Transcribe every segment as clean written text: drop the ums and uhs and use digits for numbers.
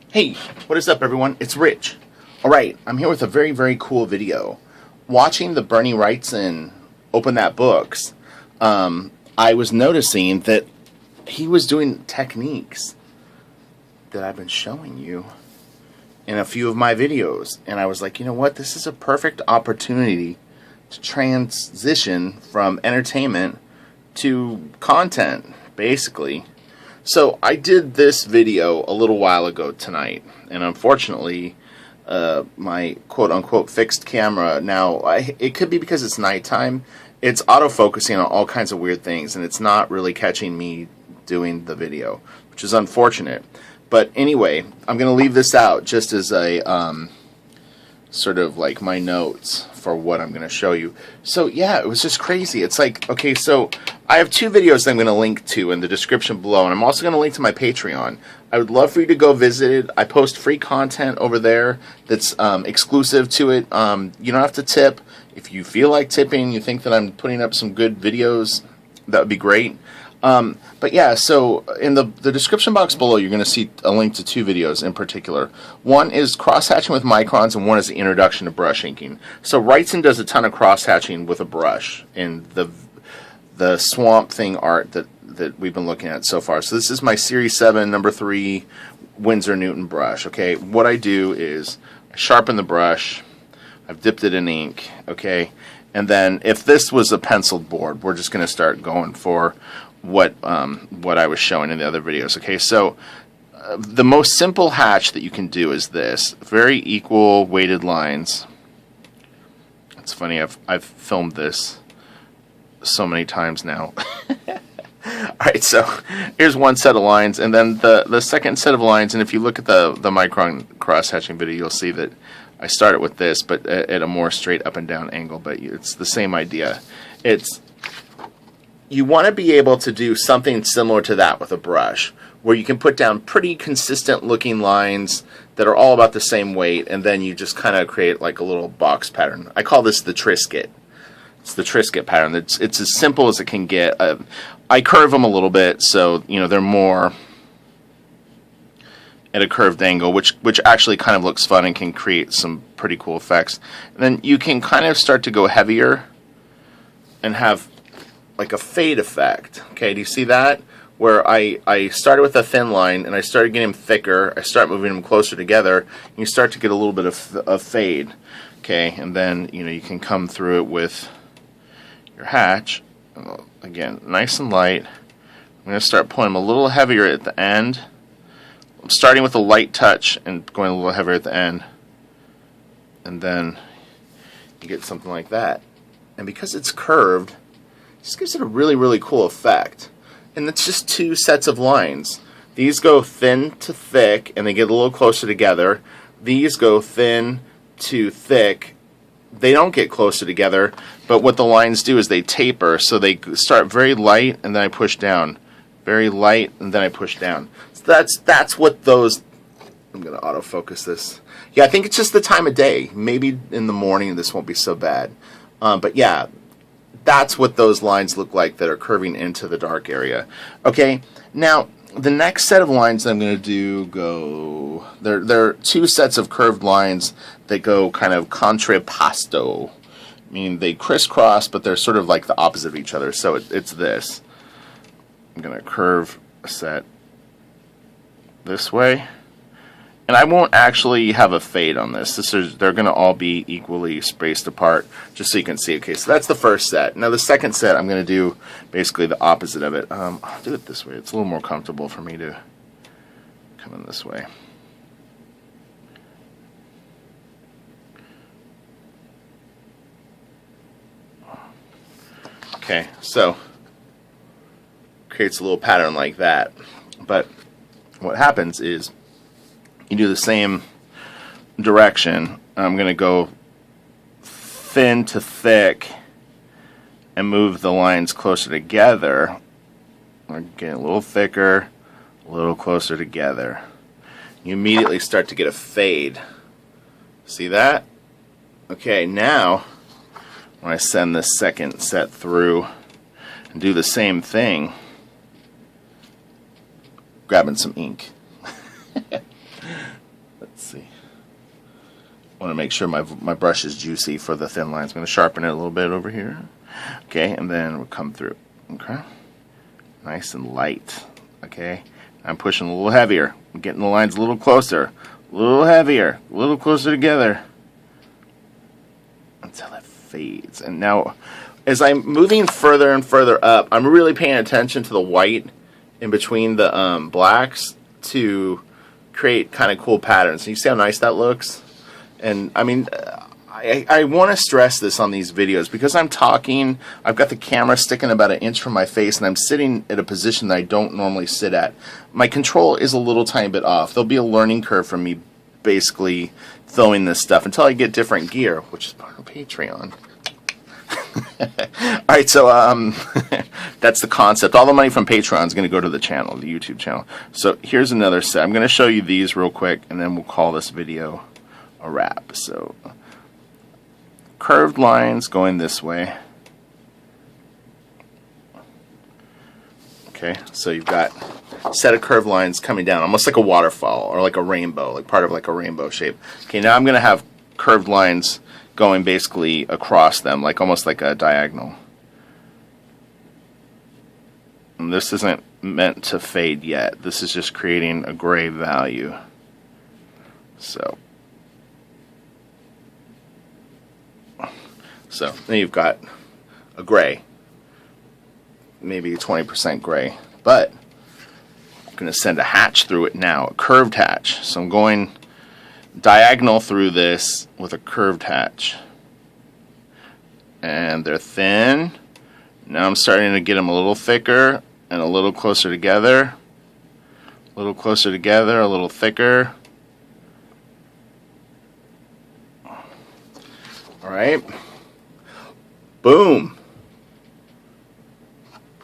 Hey, what is up everyone? It's Rich. Alright, I'm here with a very cool video. Watching the Bernie Wrightson open that books, I was noticing that he was doing techniques that I've been showing you in a few of my videos. And I was like, you know what? This is a perfect opportunity to transition from entertainment to content, basically. So I did this video a little while ago tonight, and unfortunately my quote-unquote fixed camera now, it could be because it's nighttime, it's autofocusing on all kinds of weird things, and it's not really catching me doing the video, which is unfortunate. But anyway, I'm going to leave this out just as a sort of like my notes for what I'm going to show you. So yeah, it was just crazy. It's like, okay, so I have two videos that I'm going to link to in the description below, and I'm also going to link to my Patreon. I would love for you to go visit it. I post free content over there that's exclusive to it. You don't have to tip. If you feel like tipping, you think that I'm putting up some good videos, that would be great. But yeah, so in the description box below, you're going to see a link to two videos in particular. One is cross-hatching with microns, and one is the introduction to brush inking. So Wrightson does a ton of cross-hatching with a brush in the Swamp Thing art that we've been looking at so far. So this is my Series 7, number 3 Winsor Newton brush. Okay, what I do is I sharpen the brush. I've dipped it in ink. Okay, and then if this was a penciled board, we're just going to start going for what I was showing in the other videos. Okay, so the most simple hatch that you can do is this: very equal weighted lines. It's funny, I've filmed this so many times now. Alright, so here's one set of lines, and then the second set of lines, and if you look at the Micron cross-hatching video, you'll see that I started with this, but at a more straight up and down angle, but it's the same idea. You want to be able to do something similar to that with a brush, where you can put down pretty consistent looking lines that are all about the same weight, and then you just kind of create like a little box pattern. I call this the Trisket. It's the Trisket pattern. It's as simple as it can get. I curve them a little bit, so you know they're more at a curved angle, which actually kind of looks fun and can create some pretty cool effects. And then you can kind of start to go heavier and have like a fade effect. Okay, do you see that? Where I started with a thin line and I started getting them thicker. I start moving them closer together, and you start to get a little bit of fade. Okay, and then you know you can come through it with your hatch. Again, nice and light. I'm going to start pulling them a little heavier at the end. I'm starting with a light touch and going a little heavier at the end, and then you get something like that. And because it's curved, it just gives it a really cool effect. And it's just two sets of lines. These go thin to thick, and they get a little closer together. These go thin to thick. They don't get closer together, but what the lines do is they taper, so they start very light, and then I push down. Very light, and then I push down. So that's what those... I'm going to autofocus this. Yeah, I think it's just the time of day. Maybe in the morning this won't be so bad. But yeah, that's what those lines look like that are curving into the dark area. Okay, now the next set of lines that I'm going to do go... There are two sets of curved lines that go kind of contrapposto. I mean, they crisscross, but they're sort of like the opposite of each other. So it's this. I'm going to curve a set this way. And I won't actually have a fade on this. They're going to all be equally spaced apart, just so you can see. Okay, so that's the first set. Now the second set, I'm going to do basically the opposite of it. I'll do it this way. It's a little more comfortable for me to come in this way. Okay, so creates a little pattern like that. But what happens is you do the same direction. I'm going to go thin to thick and move the lines closer together. We're getting a little thicker, a little closer together. You immediately start to get a fade. See that? Okay, now when I send this second set through and do the same thing, grabbing some ink. want to make sure my brush is juicy for the thin lines. I'm going to sharpen it a little bit over here. Okay, and then we'll come through. Okay, nice and light. Okay, I'm pushing a little heavier. I'm getting the lines a little closer, a little heavier, a little closer together until it fades. And now, as I'm moving further and further up, I'm really paying attention to the white in between the blacks to create kind of cool patterns. You see how nice that looks? And I mean, I want to stress this on these videos because I'm talking, I've got the camera sticking about an inch from my face, and I'm sitting at a position that I don't normally sit at. My control is a little tiny bit off. There'll be a learning curve for me basically throwing this stuff until I get different gear, which is part of Patreon. Alright, so that's the concept. All the money from Patreon is going to go to the channel, the YouTube channel. So here's another set. I'm going to show you these real quick, and then we'll call this video a wrap. So curved lines going this way. Okay, so you've got a set of curved lines coming down, almost like a waterfall or like a rainbow, like part of like a rainbow shape. Okay, now I'm going to have curved lines going basically across them, like almost like a diagonal. And this isn't meant to fade yet. This is just creating a gray value. So then you've got a gray, maybe 20% gray, but I'm going to send a hatch through it now, a curved hatch. So I'm going diagonal through this with a curved hatch, and they're thin. Now I'm starting to get them a little thicker and a little closer together, a little closer together, a little thicker. All right. Boom.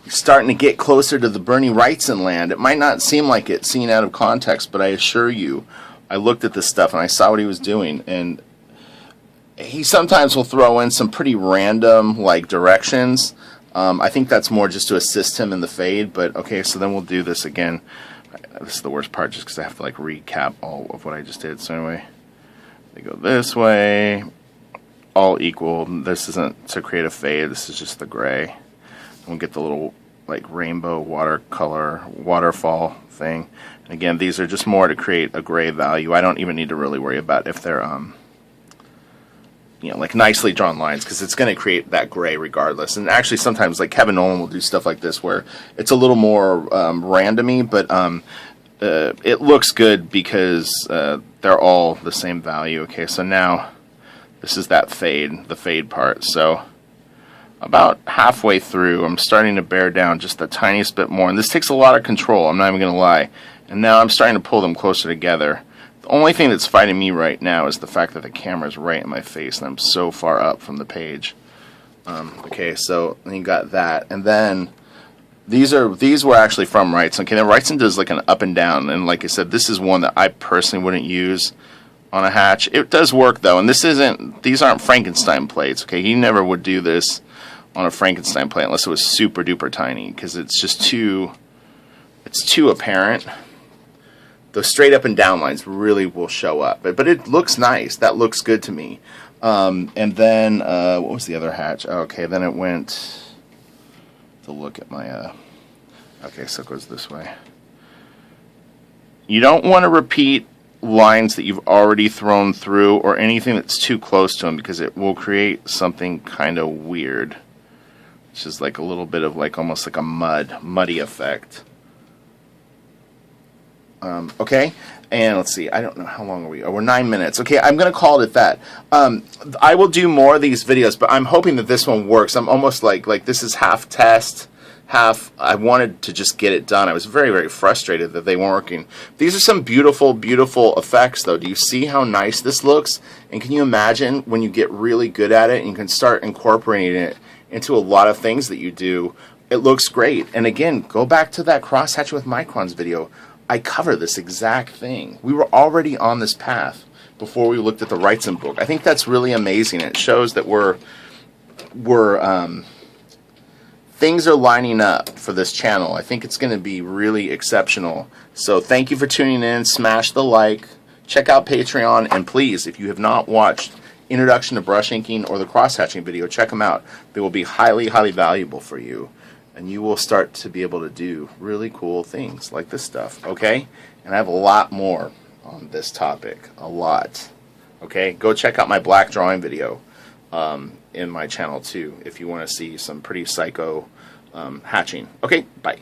You're starting to get closer to the Bernie Wrightson land. It might not seem like it seen out of context, but I assure you, I looked at this stuff and I saw what he was doing, and he sometimes will throw in some pretty random like directions. I think that's more just to assist him in the fade, but okay, so then we'll do this again. This is the worst part just because I have to like recap all of what I just did. So anyway, they go this way, all equal. This isn't to create a fade, this is just the gray. We'll get the little like rainbow watercolor waterfall thing. And again, these are just more to create a gray value. I don't even need to really worry about if they're you know, like nicely drawn lines, because it's going to create that gray regardless. And actually sometimes like Kevin Nolan will do stuff like this where it's a little more randomy, but it looks good because they're all the same value. Okay, so now this is that fade, the fade part. So about halfway through, I'm starting to bear down just the tiniest bit more. And this takes a lot of control, I'm not even going to lie. And now I'm starting to pull them closer together. The only thing that's fighting me right now is the fact that the camera's right in my face and I'm so far up from the page. Okay, so then you got that. And then these were actually from Wrightson. Okay, now Wrightson does like an up and down. And like I said, this is one that I personally wouldn't use on a hatch. It does work though, and these aren't Frankenstein plates. Okay, he never would do this on a Frankenstein plate unless it was super duper tiny, because it's just too apparent. The straight up and down lines really will show up, but it looks nice. That looks good to me. And then what was the other hatch? Okay, then it went to look at my okay, so it goes this way. You don't want to repeat lines that you've already thrown through or anything that's too close to them, because it will create something kind of weird, which is like a little bit of like almost like a muddy effect. Okay, and let's see, I don't know how long are we. Oh, we're 9 minutes. Okay, I'm going to call it at that. I will do more of these videos, but I'm hoping that this one works. I'm almost like this is half test, half I wanted to just get it done. I was very, very frustrated that they weren't working. These are some beautiful, beautiful effects, though. Do you see how nice this looks? And can you imagine when you get really good at it and you can start incorporating it into a lot of things that you do? It looks great. And again, go back to that crosshatching with Microns video. I cover this exact thing. We were already on this path before we looked at the Wrightson book. I think that's really amazing. It shows that things are lining up for this channel. I think it's going to be really exceptional. So thank you for tuning in. Smash the like. check out Patreon, and please, if you have not watched Introduction to Brush Inking or the cross hatching video, check them out. They will be highly, highly valuable for you, and you will start to be able to do really cool things like this stuff, okay? And I have a lot more on this topic, a lot, okay? Go check out my black drawing video in my channel too if you want to see some pretty psycho hatching. Okay, bye.